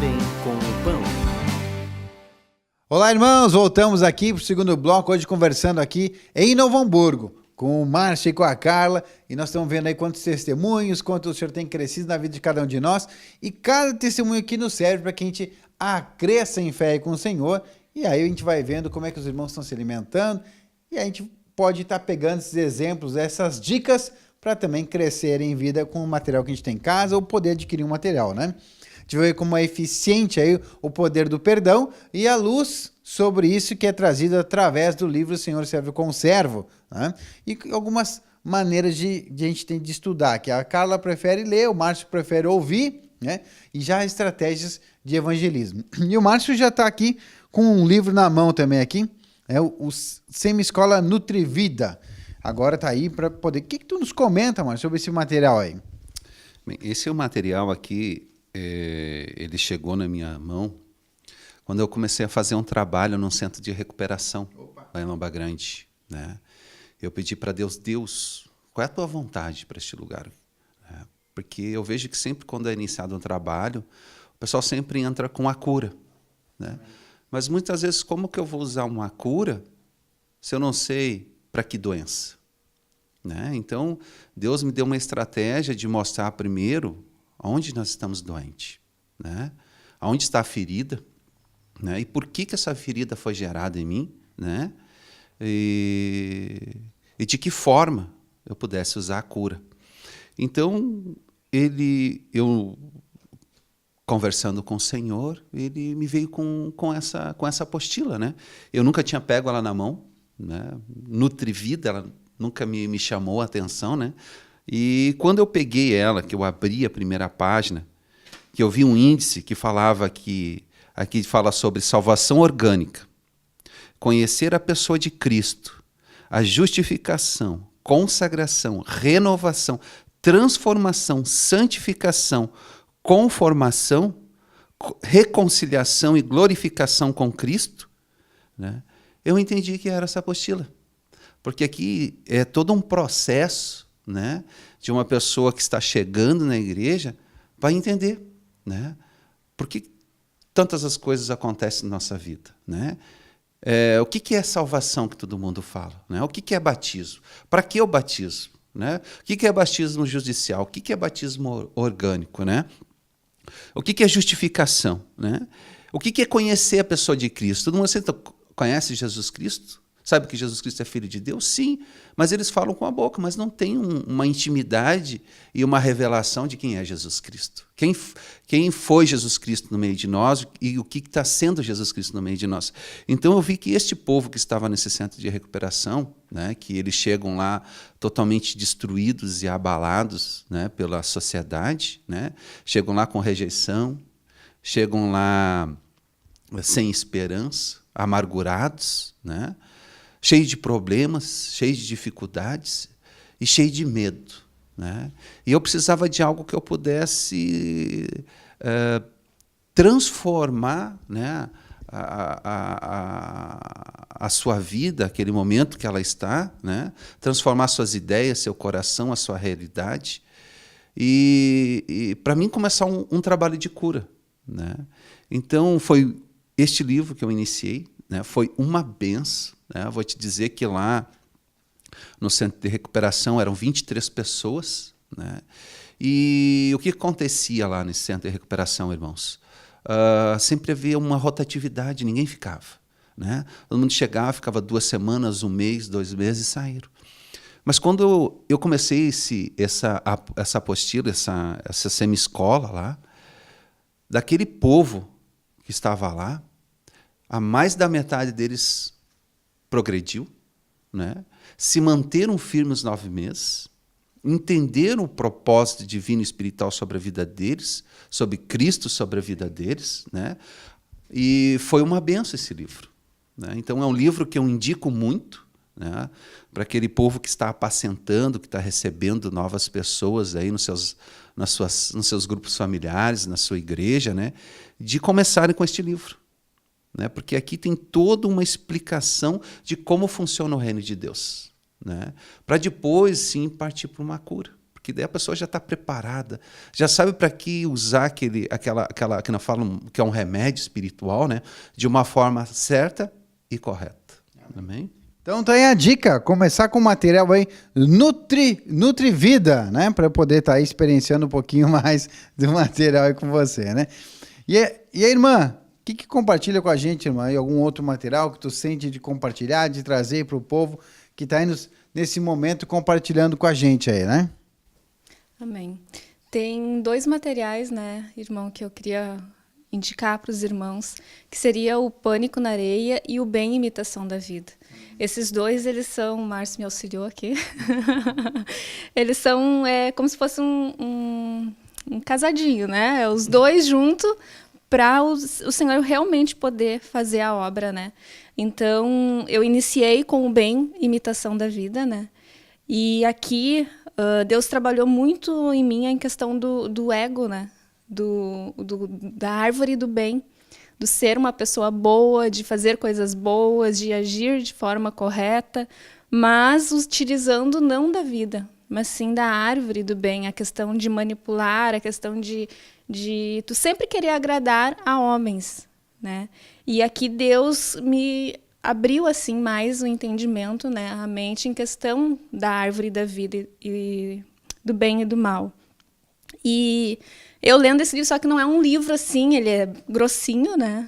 Bem com o Pão. Olá, irmãos, voltamos aqui para o segundo bloco, hoje conversando aqui em Novo Hamburgo, com o Márcio e com a Carla, e nós estamos vendo aí quantos testemunhos, quanto o Senhor tem crescido na vida de cada um de nós, e cada testemunho aqui nos serve para que a gente cresça em fé com o Senhor, e aí a gente vai vendo como é que os irmãos estão se alimentando, e a gente pode estar pegando esses exemplos, essas dicas, para também crescer em vida com o material que a gente tem em casa, ou poder adquirir um material, né? A gente vê como é eficiente aí o poder do perdão e a luz sobre isso que é trazida através do livro O Senhor Serve como Servo, né? E algumas maneiras de a gente tem de estudar, que a Carla prefere ler, o Márcio prefere ouvir, né? E já estratégias de evangelismo. E o Márcio já está aqui com um livro na mão também aqui, o Semi-Escola Nutrivida. Agora está aí para poder... O que tu nos comenta, Márcio, sobre esse material aí? Bem, esse é o material aqui, ele chegou na minha mão quando eu comecei a fazer um trabalho num centro de recuperação, lá em Lomba Grande, né? Eu pedi para Deus, qual é a tua vontade para este lugar? Porque eu vejo que sempre quando é iniciado um trabalho, o pessoal sempre entra com a cura, né? Mas muitas vezes, como que eu vou usar uma cura se eu não sei para que doença, né? Então, Deus me deu uma estratégia de mostrar primeiro onde nós estamos doentes, né? Onde está a ferida, né? E por que essa ferida foi gerada em mim, né? E de que forma eu pudesse usar a cura. Então, eu conversando com o Senhor, ele me veio com essa apostila, né? Eu nunca tinha pego ela na mão, né? Nutrivida, ela nunca me chamou a atenção, né? E quando eu peguei ela, que eu abri a primeira página, que eu vi um índice que falava que aqui fala sobre salvação orgânica, conhecer a pessoa de Cristo, a justificação, consagração, renovação, transformação, santificação, conformação, reconciliação e glorificação com Cristo, né? Eu entendi que era essa apostila, porque aqui é todo um processo, né, de uma pessoa que está chegando na igreja para entender, né, por que tantas as coisas acontecem na nossa vida, né? O que é salvação que todo mundo fala, né? O que é batismo? Para que o batismo, né? O que é batismo judicial? O que é batismo orgânico, né? O que é justificação, né? O que é conhecer a pessoa de Cristo? Todo mundo conhece Jesus Cristo? Sabe que Jesus Cristo é Filho de Deus? Sim, mas eles falam com a boca, mas não tem uma intimidade e uma revelação de quem é Jesus Cristo. Quem foi Jesus Cristo no meio de nós e o que está sendo Jesus Cristo no meio de nós. Então eu vi que este povo que estava nesse centro de recuperação, né, que eles chegam lá totalmente destruídos e abalados, né, pela sociedade, né, chegam lá com rejeição, chegam lá sem esperança, amargurados, né, cheio de problemas, cheio de dificuldades e cheio de medo, né? E eu precisava de algo que eu pudesse transformar, né, a sua vida, aquele momento que ela está, né? Transformar suas ideias, seu coração, a sua realidade. E para mim começar um trabalho de cura, né? Então foi este livro que eu iniciei, né? Foi uma benção. Eu vou te dizer que lá no centro de recuperação eram 23 pessoas, né? E o que acontecia lá nesse centro de recuperação, irmãos? Sempre havia uma rotatividade, ninguém ficava, né? Todo mundo chegava, ficava 2 semanas, 1 mês, 2 meses e saíram. Mas quando eu comecei essa apostila, essa semi-escola lá, daquele povo que estava lá, a mais da metade deles progrediu, né? Se manteram firmes 9 meses, entenderam o propósito divino e espiritual sobre a vida deles, sobre Cristo sobre a vida deles, né? E foi uma benção esse livro, né? Então é um livro que eu indico muito, né, para aquele povo que está apacentando, que está recebendo novas pessoas aí nos seus grupos familiares, na sua igreja, né, de começarem com este livro. Né? Porque aqui tem toda uma explicação de como funciona o reino de Deus, né? Para depois, sim, partir para uma cura. Porque daí a pessoa já está preparada, já sabe para que usar aquela que nós falamos que é um remédio espiritual, né? De uma forma certa e correta. Amém? Então tá aí a dica, começar com o material aí Nutrivida, né? Para eu poder estar aí experienciando um pouquinho mais do material aí com você, né? E a irmã, o que compartilha com a gente, irmã? E algum outro material que tu sente de compartilhar, de trazer para o povo que está aí nesse momento compartilhando com a gente aí, né? Amém. Tem 2 materiais, né, irmão, que eu queria indicar para os irmãos, que seria o Pânico na Areia e o Bem Imitação da Vida. Esses 2, eles são, o Márcio me auxiliou aqui, eles são como se fosse um casadinho, né? Os 2 juntos para o Senhor realmente poder fazer a obra, né? Então, eu iniciei com o Bem Imitação da Vida, né? E aqui, Deus trabalhou muito em mim em questão do ego, né? Da árvore do bem, do ser uma pessoa boa, de fazer coisas boas, de agir de forma correta, mas utilizando não da vida, mas sim da árvore do bem, a questão de manipular, a questão de tu sempre querer agradar a homens, né? E aqui Deus me abriu assim mais o entendimento, né, a mente em questão da árvore da vida e do bem e do mal. E eu lendo esse livro, só que não é um livro assim, ele é grossinho, né?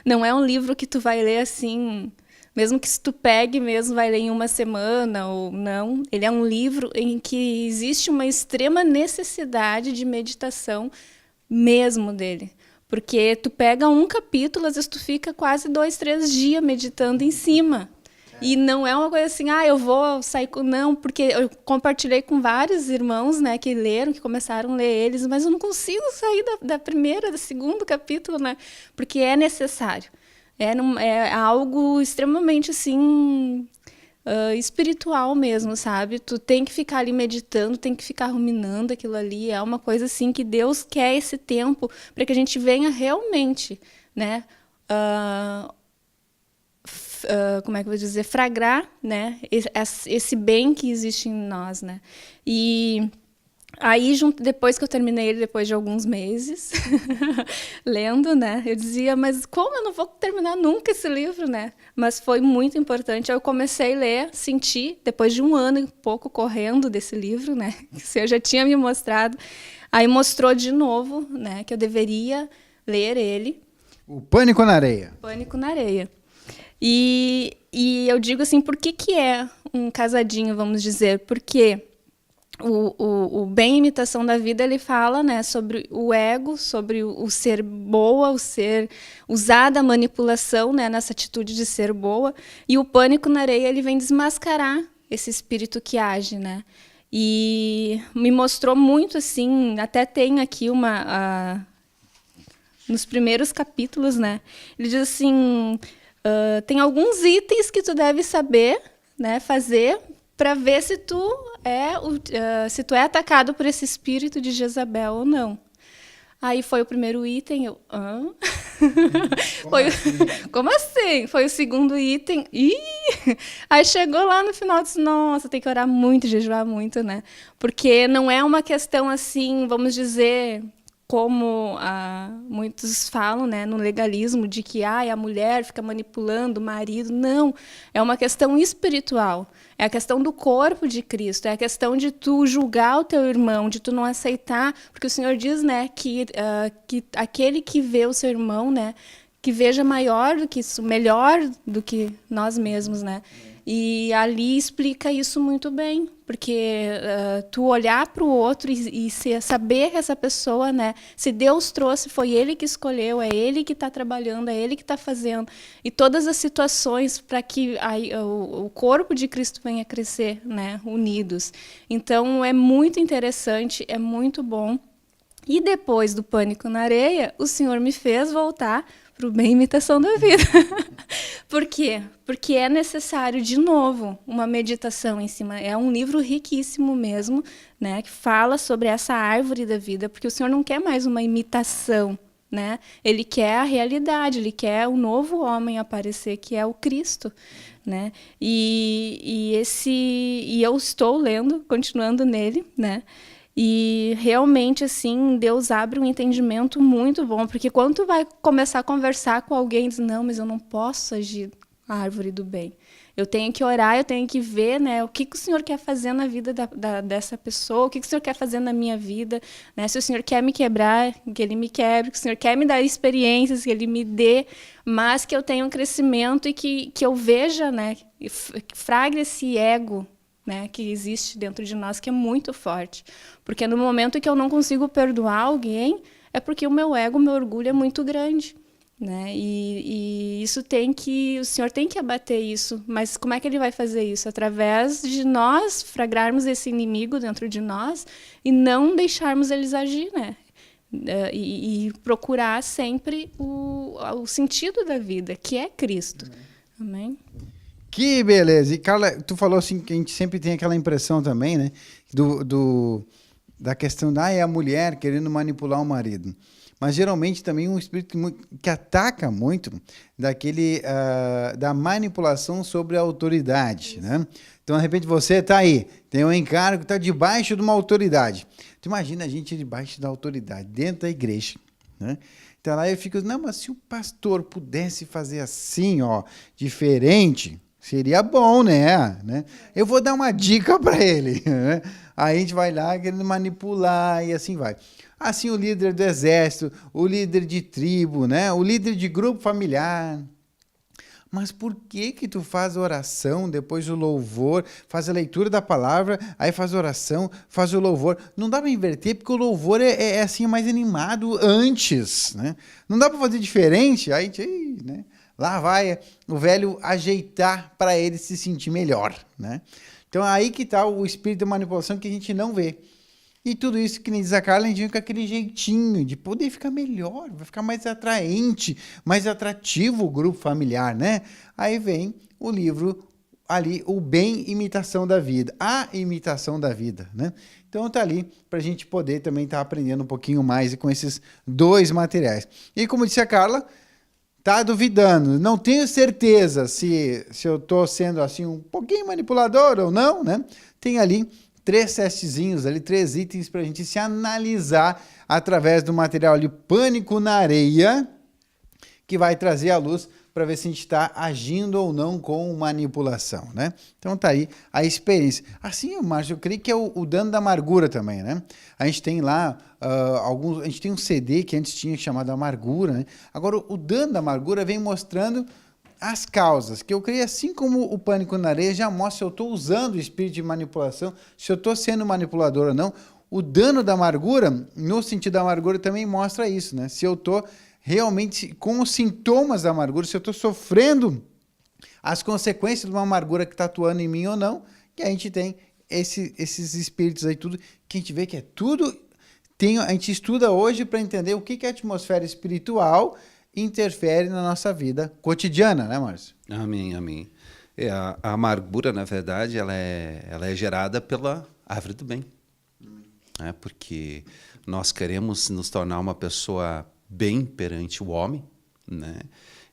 Não é um livro que tu vai ler assim, mesmo que se tu pegue mesmo, vai ler em uma semana ou não. Ele é um livro em que existe uma extrema necessidade de meditação mesmo dele. Porque tu pega um capítulo, às vezes tu fica quase 2, 3 dias meditando em cima. E não é uma coisa assim, eu vou sair com... Não, porque eu compartilhei com vários irmãos, né, que leram, que começaram a ler eles, mas eu não consigo sair da primeira, do segundo capítulo, né? Porque é necessário. É algo extremamente, assim, espiritual mesmo, sabe? Tu tem que ficar ali meditando, tem que ficar ruminando aquilo ali. É uma coisa, assim, que Deus quer esse tempo para que a gente venha realmente, né? Como é que eu vou dizer, fragrar, né, esse bem que existe em nós, né? E aí, depois que eu terminei ele, depois de alguns meses, lendo, né, eu dizia, mas como eu não vou terminar nunca esse livro, né? Mas foi muito importante. Eu comecei a ler, senti, depois de 1 ano e pouco correndo desse livro, né, que o Senhor já tinha me mostrado, aí mostrou de novo, né, que eu deveria ler ele. O Pânico na Areia. Pânico na Areia. E eu digo assim, por que é um casadinho, vamos dizer? Porque o Bem Imitação da Vida, ele fala, né, sobre o ego, sobre o ser boa, o ser usar da manipulação, né, nessa atitude de ser boa. E o Pânico na Areia, ele vem desmascarar esse espírito que age, né? E me mostrou muito, assim, até tem aqui nos primeiros capítulos, né? Ele diz assim... tem alguns itens que tu deve saber, né, fazer para ver se tu é atacado por esse espírito de Jezabel ou não. Aí foi o primeiro item, Como assim? Foi o segundo item. Aí chegou lá no final e disse, nossa, tem que orar muito, jejuar muito, né? Porque não é uma questão assim, vamos dizer... como muitos falam, né, no legalismo, de que a mulher fica manipulando o marido. Não, é uma questão espiritual. É a questão do corpo de Cristo, é a questão de tu julgar o teu irmão, de tu não aceitar, porque o Senhor diz, né, que aquele que vê o seu irmão, né, que veja maior do que isso, melhor do que nós mesmos, né? E ali explica isso muito bem, porque tu olhar para o outro e saber que essa pessoa, né, se Deus trouxe, foi Ele que escolheu, é Ele que está trabalhando, é Ele que está fazendo. E todas as situações para que o corpo de Cristo venha crescer, né, unidos. Então, é muito interessante, é muito bom. E depois do Pânico na Areia, o Senhor me fez voltar para o Bem Imitação da Vida. Por quê? Porque é necessário, de novo, uma meditação em cima. É um livro riquíssimo mesmo, né, que fala sobre essa árvore da vida, porque o Senhor não quer mais uma imitação né? Ele quer a realidade, ele quer o novo homem aparecer, que é o Cristo, né? E eu estou lendo, continuando nele, né? E realmente, assim, Deus abre um entendimento muito bom, porque quando tu vai começar a conversar com alguém, diz, não, mas eu não posso agir a árvore do bem. Eu tenho que orar, eu tenho que ver, né, o que o Senhor quer fazer na vida dessa pessoa, o que o Senhor quer fazer na minha vida, né? Se o Senhor quer me quebrar, que Ele me quebre, que o Senhor quer me dar experiências, que Ele me dê, mas que eu tenha um crescimento e que eu veja, né, que fragre esse ego, né, que existe dentro de nós, que é muito forte. Porque no momento que eu não consigo perdoar alguém, é porque o meu ego, o meu orgulho é muito grande. Né? E isso o Senhor tem que abater isso, mas como é que Ele vai fazer isso? Através de nós fragrarmos esse inimigo dentro de nós e não deixarmos eles agir, né? E procurar sempre o sentido da vida, que é Cristo. Amém? Que beleza! E Carla, tu falou assim que a gente sempre tem aquela impressão também, né? Da questão é a mulher querendo manipular o marido. Mas geralmente também um espírito que ataca muito da manipulação sobre a autoridade, né? Então, de repente, você está aí, tem um encargo, está debaixo de uma autoridade. Tu imagina a gente debaixo da autoridade, dentro da igreja, né? Então, lá eu fico, não, mas se o pastor pudesse fazer assim, ó, diferente, seria bom, né? Eu vou dar uma dica para ele, né? Aí a gente vai lá querendo manipular e assim vai. Assim, o líder do exército, o líder de tribo, né? O líder de grupo familiar. Mas por que tu faz oração depois do louvor, faz a leitura da palavra, aí faz oração, faz o louvor? Não dá para inverter, porque o louvor é assim, mais animado antes, né? Não dá para fazer diferente, aí, né? Lá vai o velho ajeitar para ele se sentir melhor, né? Então, aí que está o espírito de manipulação que a gente não vê. E tudo isso, que nem diz a Carla, a gente vem com aquele jeitinho de poder ficar melhor, vai ficar mais atraente, mais atrativo o grupo familiar, né? Aí vem o livro ali, O Bem Imitação da Vida, a imitação da vida, né? Então tá ali para a gente poder também estar aprendendo um pouquinho mais com esses dois materiais. E como disse a Carla, tá duvidando, não tenho certeza se eu tô sendo assim um pouquinho manipulador ou não, né? Tem ali 3 testezinhos, ali 3 itens para a gente se analisar através do material ali Pânico na Areia, que vai trazer à luz para ver se a gente está agindo ou não com manipulação, né? Então tá aí a experiência. Assim, Márcio, eu creio que é o dano da amargura também, né? A gente tem lá a gente tem um CD que antes tinha chamado Amargura, né? Agora o dano da amargura vem mostrando as causas, que eu creio, assim como o Pânico na Areia já mostra se eu estou usando o espírito de manipulação, se eu estou sendo manipulador ou não. O dano da amargura, no sentido da amargura, também mostra isso, né? Se eu estou realmente com os sintomas da amargura, se eu estou sofrendo as consequências de uma amargura que está atuando em mim ou não, que a gente tem esses espíritos aí, tudo, que a gente vê que é tudo... a gente estuda hoje para entender o que a atmosfera espiritual interfere na nossa vida cotidiana, né, Márcio? Amém, amém. A amargura, na verdade, ela é gerada pela árvore do bem. Porque nós queremos nos tornar uma pessoa bem perante o homem, né?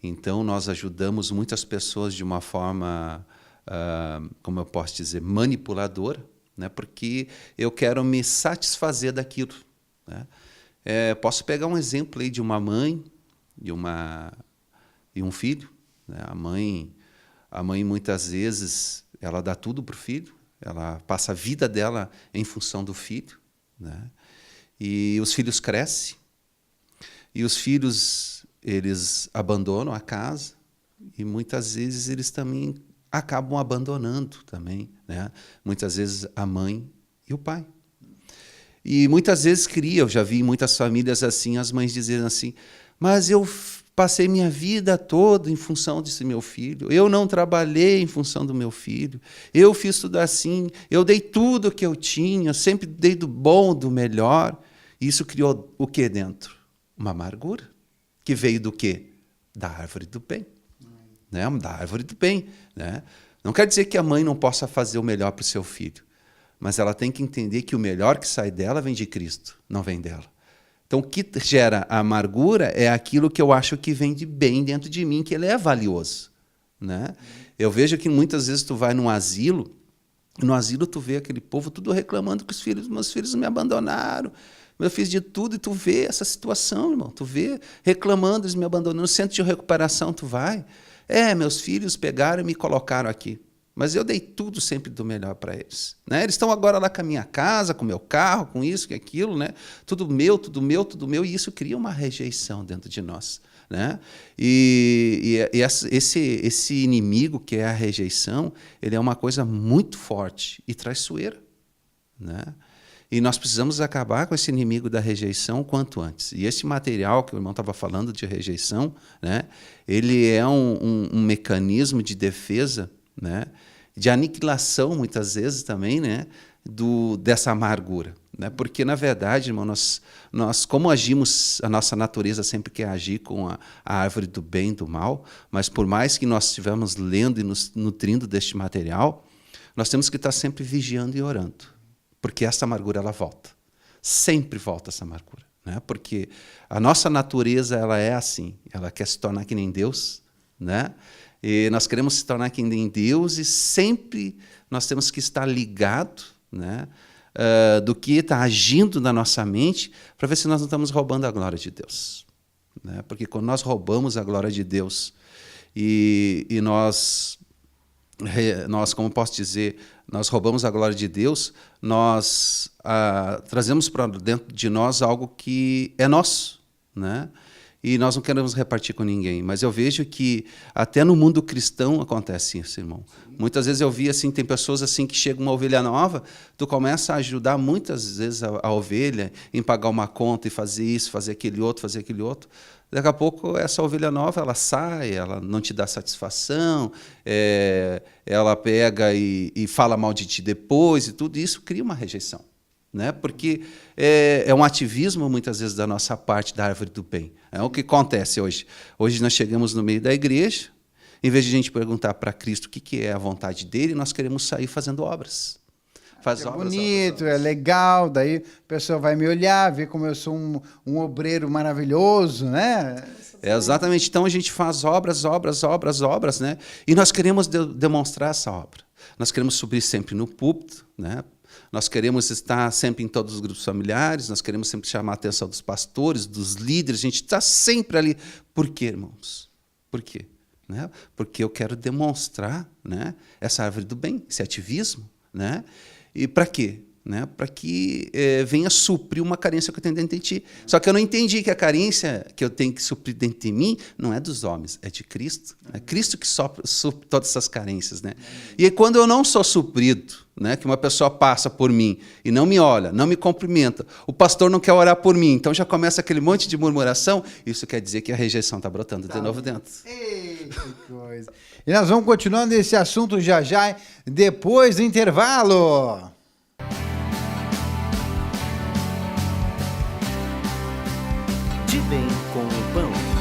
Então, nós ajudamos muitas pessoas de uma forma, como eu posso dizer, manipuladora, né? Porque eu quero me satisfazer daquilo, né? Posso pegar um exemplo aí de uma mãe e um filho, né? A mãe muitas vezes ela dá tudo para o filho, ela passa a vida dela em função do filho, né? E os filhos crescem e os filhos eles abandonam a casa e muitas vezes eles também acabam abandonando também, né? Muitas vezes a mãe e o pai. E muitas vezes eu já vi muitas famílias assim, as mães dizendo assim: mas eu passei minha vida toda em função desse meu filho, eu não trabalhei em função do meu filho, eu fiz tudo assim, eu dei tudo o que eu tinha, sempre dei do bom, do melhor. E isso criou o que dentro? Uma amargura, que veio do quê? Da árvore do bem. Né? Da árvore do bem. Né? Não quer dizer que a mãe não possa fazer o melhor para o seu filho, mas ela tem que entender que o melhor que sai dela vem de Cristo, não vem dela. Então, o que gera a amargura é aquilo que eu acho que vem de bem dentro de mim, que ele é valioso, né? Eu vejo que muitas vezes tu vai num asilo, e no asilo tu vê aquele povo tudo reclamando que meus filhos me abandonaram, eu fiz de tudo, e tu vê essa situação, irmão, tu vê reclamando, eles me abandonando, no centro de recuperação tu vai, meus filhos pegaram e me colocaram aqui, mas eu dei tudo sempre do melhor para eles, né? Eles estão agora lá com a minha casa, com o meu carro, com isso, com aquilo, né? Tudo meu, tudo meu, tudo meu, e isso cria uma rejeição dentro de nós, né? E esse inimigo que é a rejeição, ele é uma coisa muito forte e traiçoeira, né? E nós precisamos acabar com esse inimigo da rejeição o quanto antes. E esse material que o irmão estava falando de rejeição, né? Ele é um mecanismo de defesa, né? De aniquilação, muitas vezes também, né? Dessa amargura, né? Porque, na verdade, irmão, nós como agimos, a nossa natureza sempre quer agir com a árvore do bem e do mal, mas por mais que nós estivermos lendo e nos nutrindo deste material, nós temos que estar sempre vigiando e orando, porque essa amargura ela volta, sempre volta essa amargura, né? Porque a nossa natureza ela é assim, ela quer se tornar que nem Deus, né? E nós queremos se tornar que nem Deus e sempre nós temos que estar ligado, né, do que está agindo na nossa mente para ver se nós não estamos roubando a glória de Deus, né? Porque quando nós roubamos a glória de Deus e nós, como posso dizer, nós roubamos a glória de Deus, nós trazemos para dentro de nós algo que é nosso, né? E nós não queremos repartir com ninguém. Mas eu vejo que até no mundo cristão acontece isso, irmão. Muitas vezes eu vi assim, tem pessoas assim que chega uma ovelha nova, tu começa a ajudar muitas vezes a ovelha em pagar uma conta e fazer isso, fazer aquele outro, fazer aquele outro. Daqui a pouco essa ovelha nova ela sai, ela não te dá satisfação, ela pega e fala mal de ti depois e tudo isso cria uma rejeição, né? Porque é um ativismo muitas vezes da nossa parte da árvore do bem. É o que acontece hoje. Hoje nós chegamos no meio da igreja, em vez de a gente perguntar para Cristo o que é a vontade dele, nós queremos sair fazendo obras. Faz é obras, bonito, obras. É legal, daí a pessoa vai me olhar, ver como eu sou um obreiro maravilhoso, né? Exatamente. Então a gente faz obras, né? E nós queremos demonstrar essa obra. Nós queremos subir sempre no púlpito, né? Nós queremos estar sempre em todos os grupos familiares, nós queremos sempre chamar a atenção dos pastores, dos líderes, a gente está sempre ali. Por quê, irmãos? Por quê? Né? Porque eu quero demonstrar, né, essa árvore do bem, esse ativismo. Né? E para quê? Né? Para que venha suprir uma carência que eu tenho dentro de ti. Só que eu não entendi que a carência que eu tenho que suprir dentro de mim não é dos homens, é de Cristo. É Cristo que supre todas essas carências. Né? E aí, quando eu não sou suprido, né, que uma pessoa passa por mim e não me olha, não me cumprimenta, o pastor não quer orar por mim, então já começa aquele monte de murmuração, isso quer dizer que a rejeição está brotando de novo dentro. Ei, que coisa. E nós vamos continuando esse assunto já, depois do intervalo. De bem com o pão.